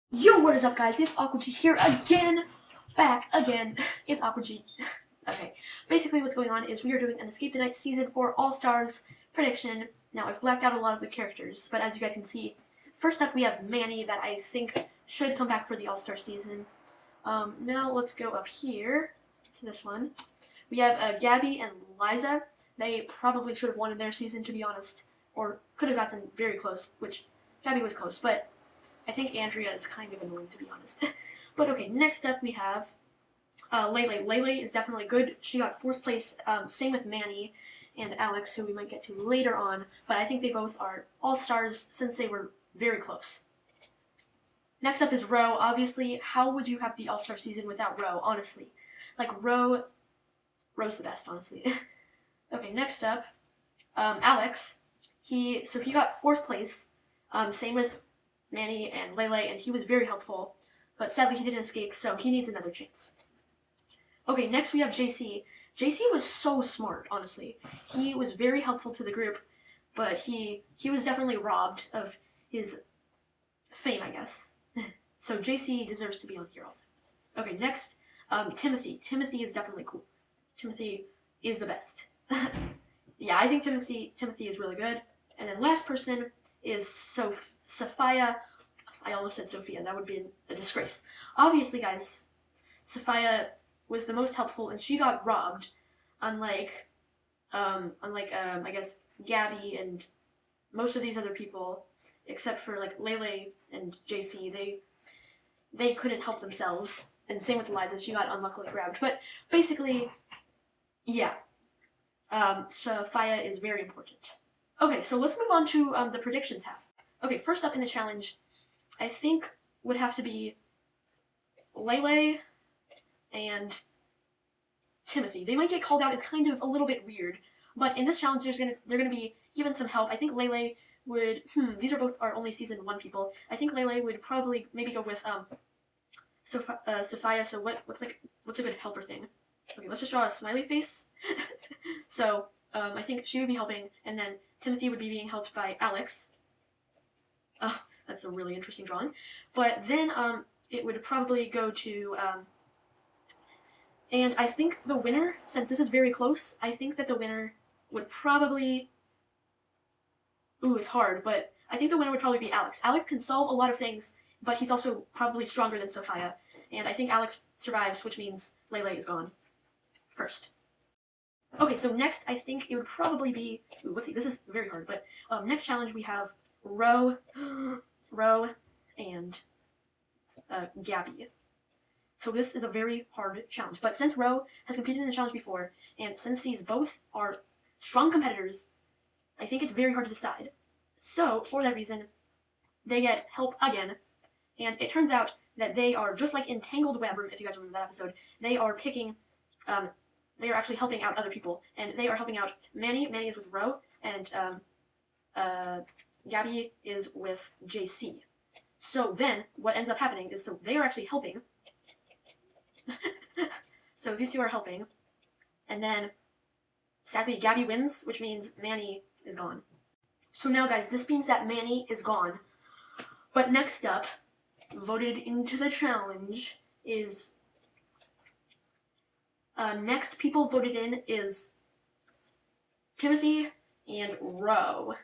Yo, what is up, guys? It's Aqua G here again. Back again. It's Aqua G. Okay. Basically, what's going on is we are doing an Escape the Night season 4 All-Stars prediction. Now, I've blacked out a lot of the characters, but as you guys can see, first up we have Manny that I think should come back for the All-Star season. Now let's go up here to this one. We have Gabby and Liza. They probably should have won in their season, to be honest, or could have gotten very close, which Gabby was close, but I think Andrea is kind of annoying, to be honest. But okay, next up we have Lele. Lele is definitely good. She got 4th place. Same with Manny and Alex, who we might get to later on. But I think they both are all-stars since they were very close. Next up is Ro. Obviously, how would you have the all-star season without Ro, honestly? Like, Ro's the best, honestly. Okay, next up, Alex. He got 4th place. Same with Manny and Lele, and he was very helpful, but sadly he didn't escape, so he needs another chance. Okay, next we have JC. JC was so smart, honestly. He was very helpful to the group, but he was definitely robbed of his fame, I guess. So JC deserves to be on here also. Okay, next, Timothy. Timothy is definitely cool. Timothy is the best. Yeah, I think Timothy is really good. And then last person is Sophia. I almost said Sophia. That would be a disgrace. Obviously, guys, Sophia was the most helpful, and she got robbed. Unlike I guess Gabby and most of these other people, except for like Lele and JC, they couldn't help themselves. And same with Liza. She got unluckily grabbed. But basically, yeah, Sophia is very important. Okay, so let's move on to the predictions half. Okay, first up in the challenge, I think would have to be Lele and Timothy. They might get called out. It's kind of a little bit weird, but in this challenge, they're gonna be given some help. I think Lele would. These are both our only season 1 people. I think Lele would probably maybe go with Sophia. So what's a good helper thing? Okay, let's just draw a smiley face. So I think she would be helping, and then Timothy would be being helped by Alex. That's a really interesting drawing. But then it would probably go to, and I think the winner, since this is very close, I think that the winner would probably, it's hard, but I think the winner would probably be Alex. Alex can solve a lot of things, but he's also probably stronger than Sophia. And I think Alex survives, which means Lele is gone first. Okay, so next I think it would probably be, let's see, this is very hard, but next challenge we have Ro, and Gabby. So this is a very hard challenge, but since Ro has competed in the challenge before, and since these both are strong competitors, I think it's very hard to decide. So, for that reason, they get help again, and it turns out that they are, just like in Tangled Web, if you guys remember that episode, they are picking, they are actually helping out other people, and they are helping out Manny. Manny is with Ro, and Gabby is with JC. So then, what ends up happening is, so they are actually helping. So these two are helping, and then, sadly, Gabby wins, which means Manny is gone. So now, guys, this means that Manny is gone. But next up, voted into the challenge is... next people voted in is Timothy and Ro.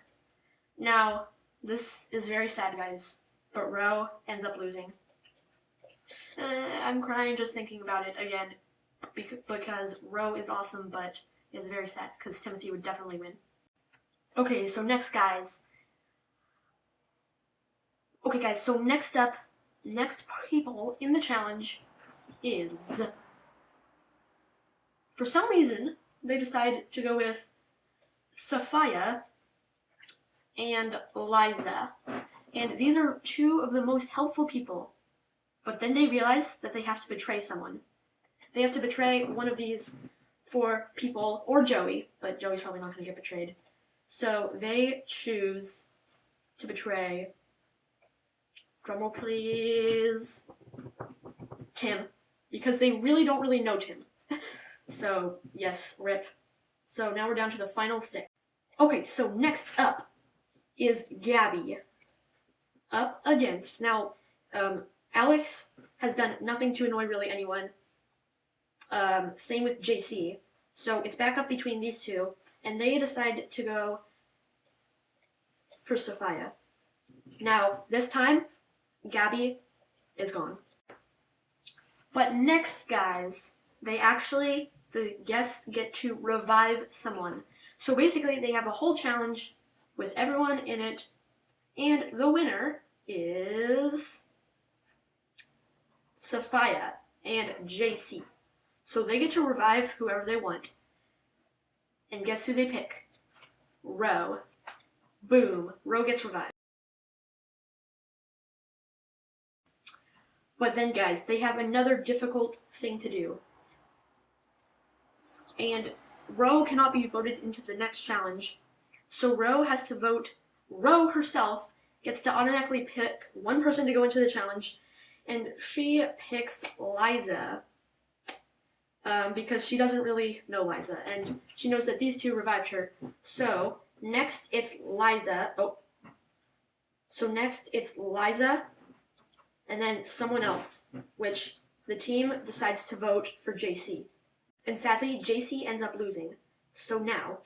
Now, this is very sad, guys, but Ro ends up losing. I'm crying just thinking about it again, because Ro is awesome, but it's very sad, because Timothy would definitely win. Okay, so next people in the challenge is... For some reason, they decide to go with Sophia and Liza. And these are 2 of the most helpful people. But then they realize that they have to betray someone. They have to betray one of these 4 people, or Joey, but Joey's probably not going to get betrayed. So they choose to betray, drumroll please, Tim. Because they really don't know Tim. So, yes, rip. So now we're down to the final 6. Okay, so next up is Gabby. Up against, now, Alex has done nothing to annoy really anyone. Same with JC. So it's back up between these two, and they decide to go for Sophia. Now, this time, Gabby is gone. But next, guys, the guests get to revive someone. So basically, they have a whole challenge with everyone in it, and the winner is Sophia and JC. So they get to revive whoever they want. And guess who they pick? Ro. Boom. Ro gets revived. But then, guys, they have another difficult thing to do. And Ro cannot be voted into the next challenge. So Ro has to vote. Ro herself gets to automatically pick one person to go into the challenge. And she picks Liza. Because she doesn't really know Liza. And she knows that these two revived her. So, next it's Liza. So next it's Liza. And then someone else, which the team decides to vote for JC. And sadly, JC ends up losing. So now,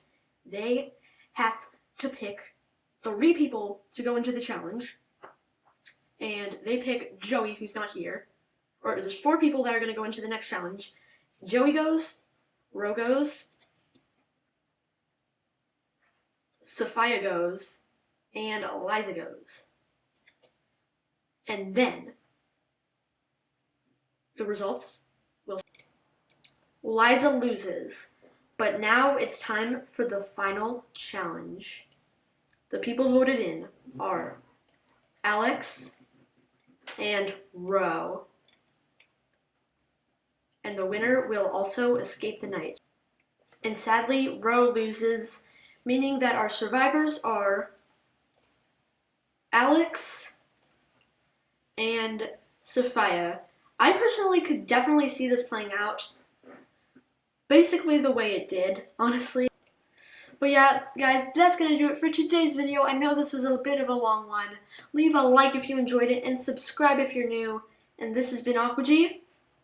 they have to pick 3 people to go into the challenge. And they pick Joey, who's not here. Or there's 4 people that are going to go into the next challenge. Joey goes, Ro goes, Sophia goes, and Liza goes. And then, the results will... Liza loses, but now it's time for the final challenge. The people voted in are Alex and Ro. And the winner will also escape the night. And sadly, Ro loses, meaning that our survivors are Alex and Sophia. I personally could definitely see this playing out basically the way it did, honestly. But yeah, guys, that's going to do it for today's video. I know this was a bit of a long one. Leave a like if you enjoyed it, and subscribe if you're new. And this has been Aqua G.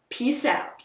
Peace out.